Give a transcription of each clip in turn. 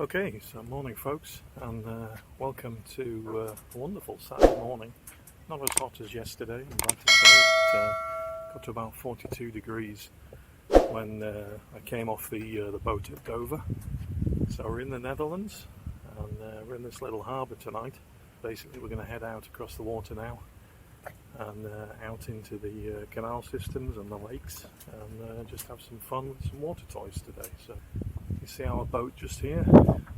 Okay, so morning folks, and welcome to a wonderful Saturday morning. Not as hot as yesterday, I'm glad to say. It got to about 42 degrees when I came off the boat at Dover. So we're in the Netherlands, and we're in this little harbour tonight. Basically we're going to head out across the water now, and out into the canal systems and the lakes, and just have some fun with some water toys today. So you see our boat just here,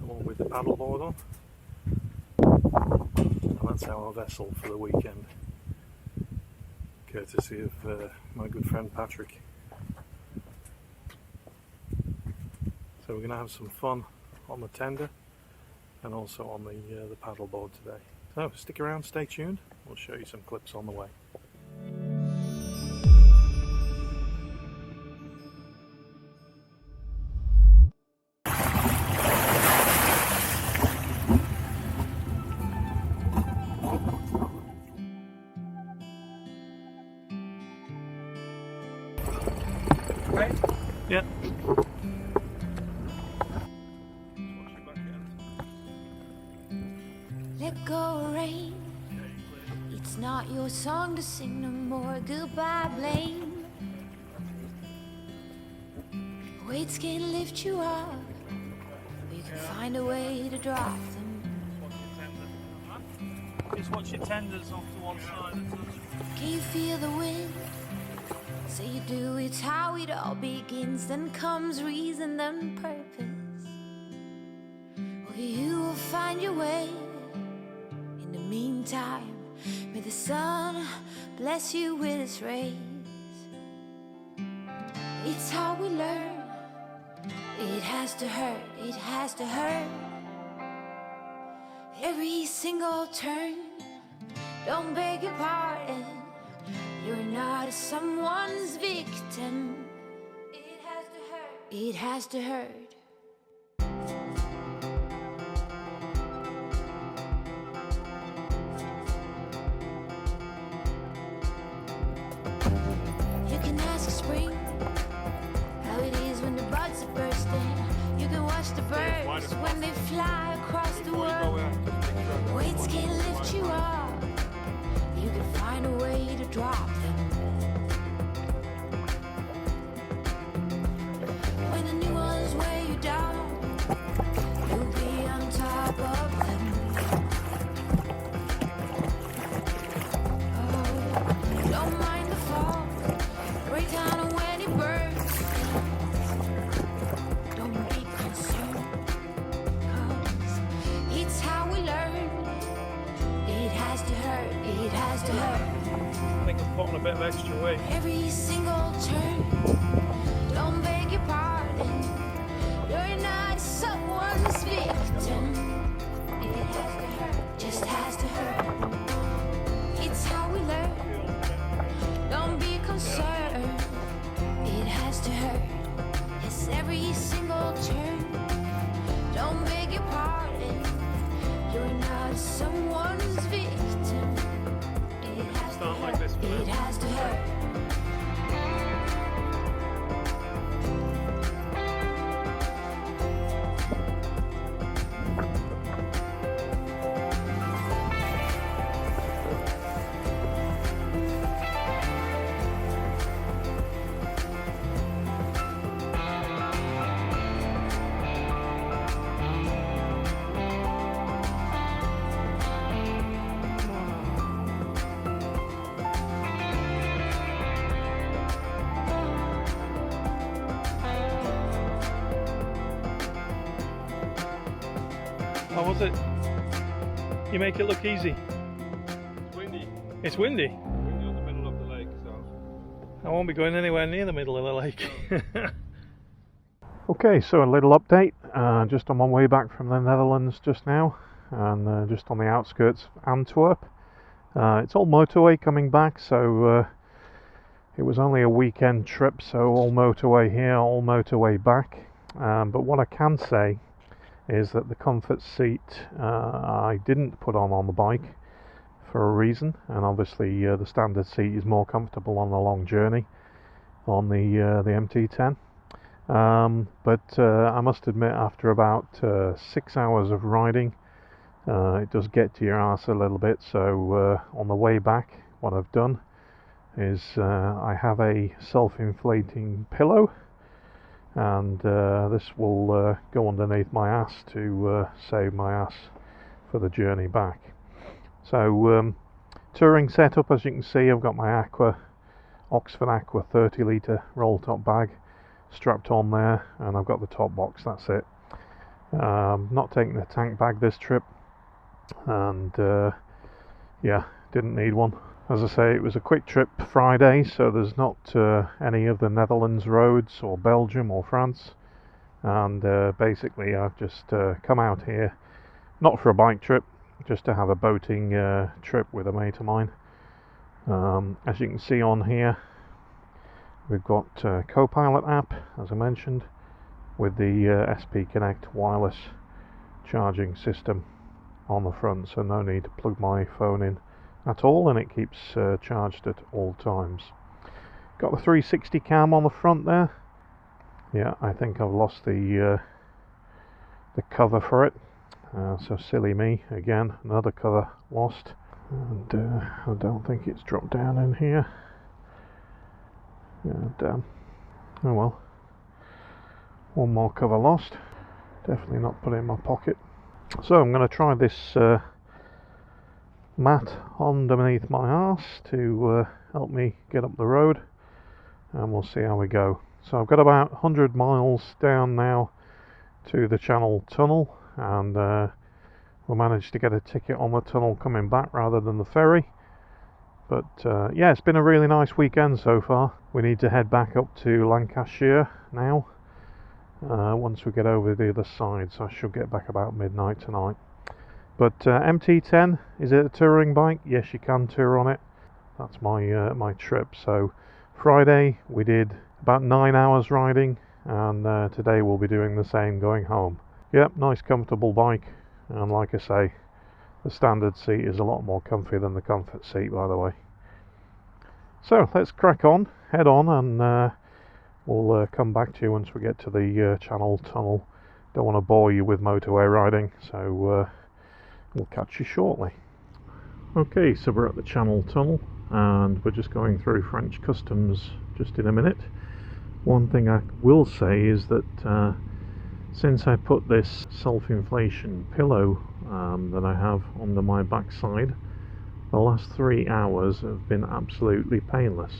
along with the paddleboard on, and that's our vessel for the weekend, courtesy of my good friend Patrick. So we're going to have some fun on the tender and also on the paddleboard today. So stick around, stay tuned, we'll show you some clips on the way. Right? Yeah. Let go, rain. It's not your song to sing no more. Goodbye, blame. Weights can't lift you up. You can find a way to drop them. Just watch your tenders off to one side. Can you feel the wind? Say you do, it's how it all begins. Then comes reason, then purpose. Well, you will find your way. In the meantime, may the sun bless you with its rays. It's how we learn. It has to hurt, it has to hurt. Every single turn. Don't beg your pardon. You're not someone's victim. It has to hurt. It has to hurt. You can ask spring how it is when the buds are bursting. You can watch the birds when they fly across the world. Weights can't lift you up. You can find a way to drop them. When the new ones weigh you down, you'll be on top of them. Oh, don't mind the fall. Break down when it burns. Don't be concerned, 'cause it's how we learn. It has to hurt, it has to hurt. I think I'm putting a bit of extra weight. Every single turn. Don't beg your pardon. You're not someone's victim. It has to hurt, just has to hurt. It's how we learn. Don't be concerned. It has to hurt. Yes, every single turn. Don't beg your pardon. You're not someone's victim. It has to Start like hurt. this, will It it? has to hurt. How was it? You make it look easy. It's windy. It's windy. Windy on the middle of the lake, so. I won't be going anywhere near the middle of the lake. Okay, so a little update. Just on my way back from the Netherlands just now, and just on the outskirts of Antwerp. It's all motorway coming back, so it was only a weekend trip, so all motorway here, all motorway back. But what I can say is that the comfort seat I didn't put on the bike for a reason, and obviously the standard seat is more comfortable on the long journey on the MT10. But I must admit, after about 6 hours of riding, it does get to your arse a little bit. So on the way back, what I've done is I have a self-inflating pillow, and this will go underneath my ass to save my ass for the journey back. So touring setup, as you can see, I've got my Oxford Aqua 30 litre roll top bag strapped on there, and I've got the top box. That's it. Not taking the tank bag this trip, and yeah, didn't need one. As I say, it was a quick trip Friday, so there's not any of the Netherlands roads or Belgium or France, and basically I've just come out here not for a bike trip, just to have a boating trip with a mate of mine. As you can see on here, we've got Copilot app, as I mentioned, with the SP Connect wireless charging system on the front, so no need to plug my phone in at all, and it keeps charged at all times. Got the 360 cam on the front there. Yeah, I think I've lost the cover for it, so silly me again, another cover lost, and I don't think it's dropped down in here. And oh well, one more cover lost. Definitely not put it in my pocket. So I'm going to try this mat underneath my arse to help me get up the road, and we'll see how we go. So I've got about 100 miles down now to the Channel Tunnel, and we managed to get a ticket on the tunnel coming back rather than the ferry. But yeah, it's been a really nice weekend so far. We need to head back up to Lancashire now once we get over the other side, so I should get back about midnight tonight. But MT10, is it a touring bike? Yes, you can tour on it. That's my my trip. So Friday we did about 9 hours riding, and today we'll be doing the same going home. Yep, nice comfortable bike, and like I say, the standard seat is a lot more comfy than the comfort seat, by the way. So let's crack on, head on, and we'll come back to you once we get to the Channel Tunnel. Don't want to bore you with motorway riding, so we'll catch you shortly. Okay, so we're at the Channel Tunnel, and we're just going through French customs just in a minute. One thing I will say is that since I put this self-inflation pillow that I have under my backside, the last 3 hours have been absolutely painless.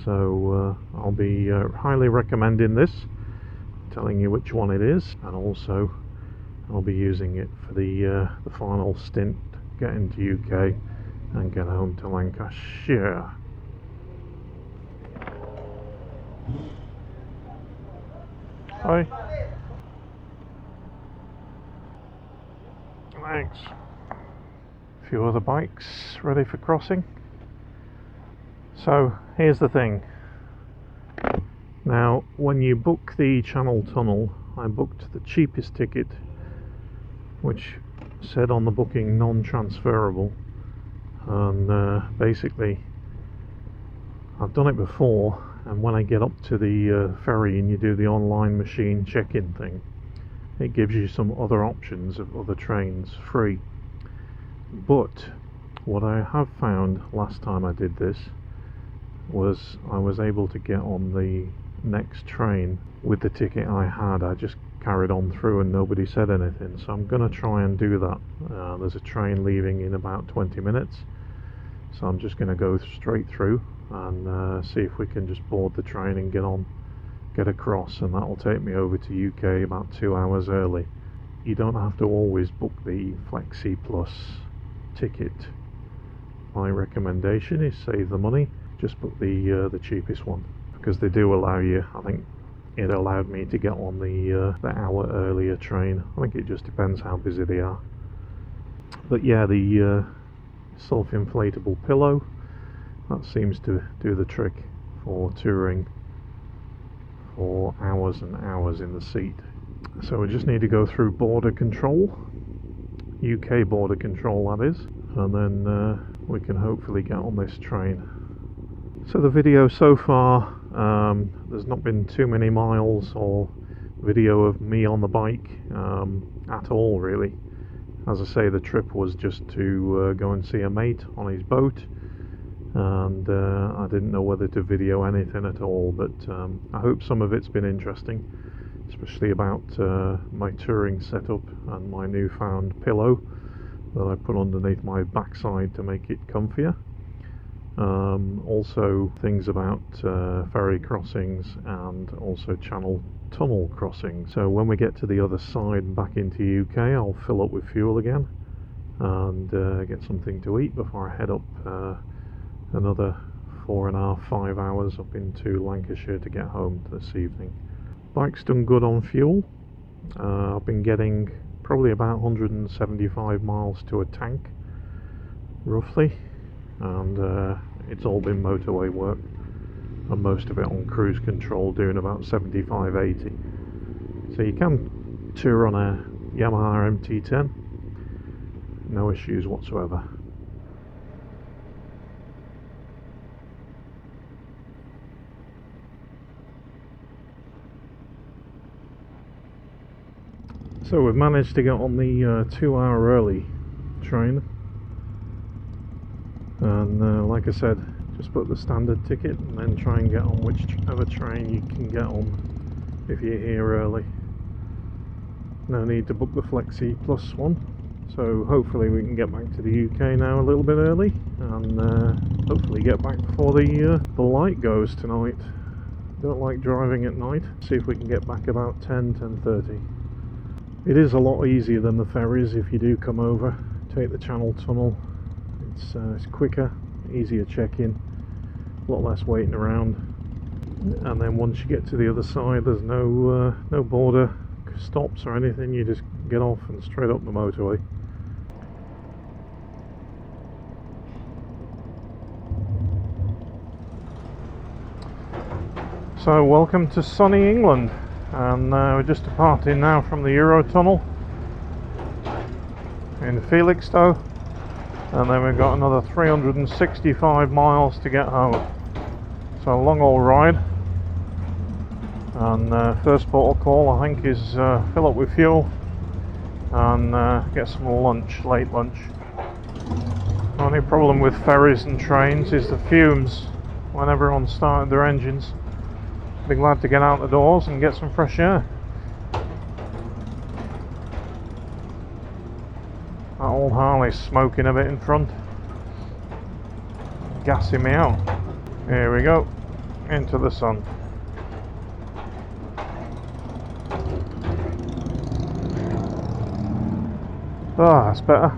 So I'll be highly recommending this, telling you which one it is, and also I'll be using it for the final stint, get into UK and get home to Lancashire. Hi. Thanks. A few other bikes ready for crossing. So here's the thing. Now, when you book the Channel Tunnel, I booked the cheapest ticket, which said on the booking non-transferable, and basically I've done it before, and when I get up to the ferry and you do the online machine check-in thing, it gives you some other options of other trains free. But what I have found last time I did this was I was able to get on the next train with the ticket I had. I just carried on through and nobody said anything, so I'm going to try and do that. There's a train leaving in about 20 minutes, so I'm just going to go straight through and see if we can just board the train and get across, and that will take me over to UK about 2 hours early. You don't have to always book the Flexi Plus ticket. My recommendation is save the money, just book the cheapest one, because they do allow you, I think it allowed me to get on the hour earlier train. I think it just depends how busy they are. But yeah, the self-inflatable pillow, that seems to do the trick for touring for hours and hours in the seat. So we just need to go through border control, UK border control that is, and then we can hopefully get on this train. So the video so far There's not been too many miles or video of me on the bike at all, really. As I say, the trip was just to go and see a mate on his boat, and I didn't know whether to video anything at all, but I hope some of it's been interesting, especially about my touring setup and my newfound pillow that I put underneath my backside to make it comfier. Also things about ferry crossings and also channel tunnel crossings. So when we get to the other side and back into UK, I'll fill up with fuel again and get something to eat before I head up another 4.5–5 hours up into Lancashire to get home this evening. Bike's done good on fuel. I've been getting probably about 175 miles to a tank roughly, and it's all been motorway work, and most of it on cruise control, doing about 75–80. So you can tour on a Yamaha MT10, no issues whatsoever. So we've managed to get on the 2-hour early train, and like I said, just put the standard ticket and then try and get on whichever train you can get on if you're here early. No need to book the Flexi Plus one, so hopefully we can get back to the UK now a little bit early, and hopefully get back before the light goes tonight. Don't like driving at night. See if we can get back about 10–10:30. It is a lot easier than the ferries if you do come over, take the Channel Tunnel. It's quicker, easier check-in, a lot less waiting around, and then once you get to the other side there's no border stops or anything. You just get off and straight up the motorway. So welcome to sunny England, and we're just departing now from the Eurotunnel in Felixstowe, and then we've got another 365 miles to get home. So a long old ride, and first port of call I think is fill up with fuel and get some lunch, late lunch. Only problem with ferries and trains is the fumes when everyone's starting their engines. Be glad to get out the doors and get some fresh air. That old Harley's smoking a bit in front, gassing me out. Here we go, into the sun. Ah, that's better.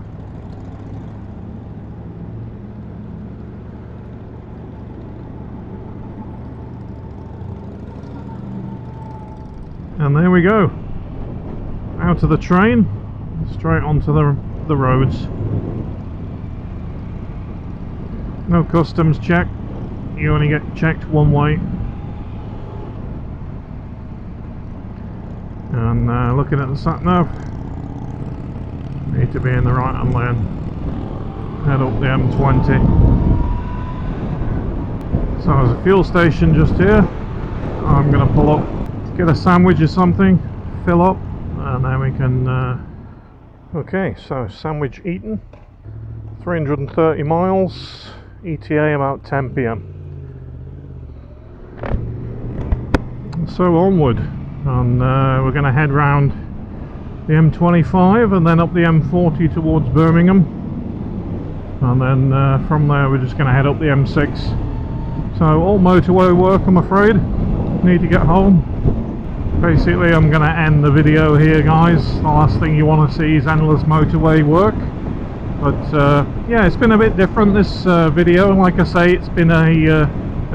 And there we go, out of the train, straight onto the roads. No customs check, you only get checked one way. And looking at the sat nav, need to be in the right hand lane, head up the M20. So there's a fuel station just here. I'm going to pull up, get a sandwich or something, fill up, and then we can okay, so sandwich eaten, 330 miles, ETA about 10 PM. So onward, and we're going to head round the M25 and then up the M40 towards Birmingham, and then from there we're just going to head up the M6. So all motorway work, I'm afraid. Need to get home. Basically I'm going to end the video here, guys. The last thing you want to see is endless motorway work, but yeah, it's been a bit different, this video. Like I say, it's been a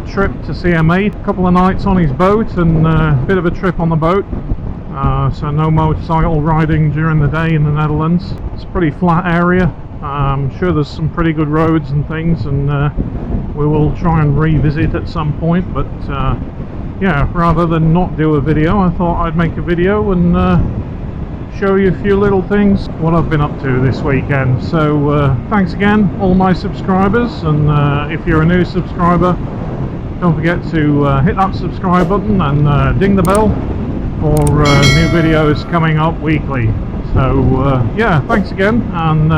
trip to see a mate, a couple of nights on his boat, and a bit of a trip on the boat. So no motorcycle riding during the day in the Netherlands. It's a pretty flat area. I'm sure there's some pretty good roads and things, and we will try and revisit at some point, but yeah, rather than not do a video, I thought I'd make a video and show you a few little things, what I've been up to this weekend. So thanks again, all my subscribers, and if you're a new subscriber, Don't forget to hit that subscribe button and ding the bell for new videos coming up weekly. So yeah, thanks again, and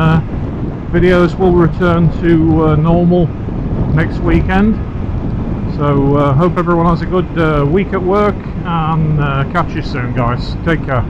videos will return to normal next weekend. So hope everyone has a good week at work, and catch you soon, guys. Take care.